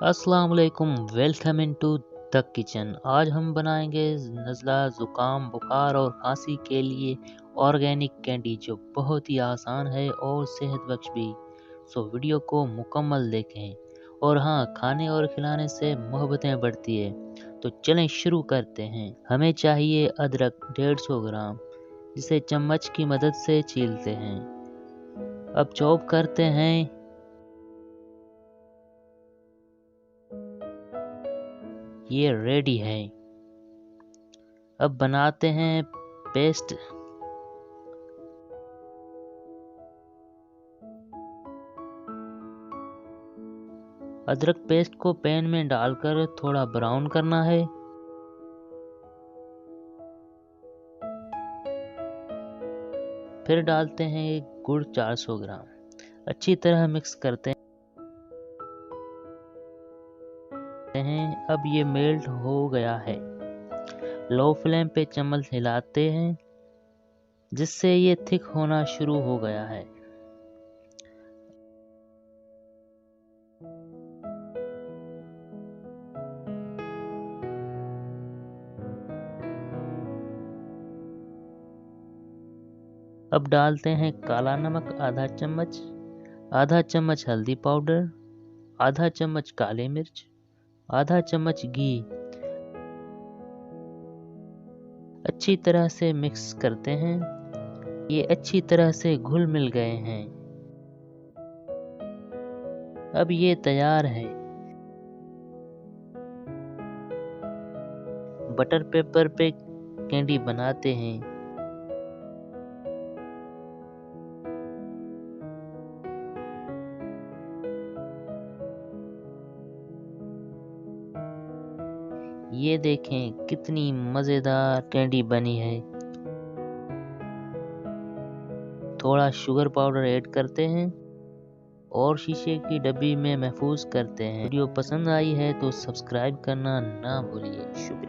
अस्सलाम वालेकुम, welcome into the kitchen. आज हम बनाएंगे नज़ला, ज़ुकाम, बुखार और खांसी के लिए ऑर्गेनिक कैंडी जो बहुत ही आसान है और सेहत बख्श भी। सो वीडियो को मुकम्मल देखें। और हाँ, खाने और खिलाने से मोहब्बतें बढ़ती है। तो चलें शुरू करते हैं। हमें चाहिए अदरक 150 ग्राम, जिसे चम्मच की मदद से छीलते हैं। अब चॉप करते हैं। ये रेडी है। अब बनाते हैं पेस्ट। अदरक पेस्ट को पैन में डालकर थोड़ा ब्राउन करना है। फिर डालते हैं गुड़ 400 ग्राम। अच्छी तरह मिक्स करते हैं। अब ये मेल्ट हो गया है। लो फ्लेम पे चम्मच हिलाते हैं, जिससे ये थिक होना शुरू हो गया है। अब डालते हैं काला नमक आधा चम्मच हल्दी पाउडर, आधा चम्मच काली मिर्च, आधा चम्मच घी। अच्छी तरह से मिक्स करते हैं। ये अच्छी तरह से घुल मिल गए हैं। अब ये तैयार है। बटर पेपर पे कैंडी बनाते हैं। ये देखें कितनी मज़ेदार कैंडी बनी है। थोड़ा शुगर पाउडर ऐड करते हैं और शीशे की डब्बी में महफूज करते हैं। वीडियो पसंद आई है तो सब्सक्राइब करना ना भूलिए। शुक्रिया।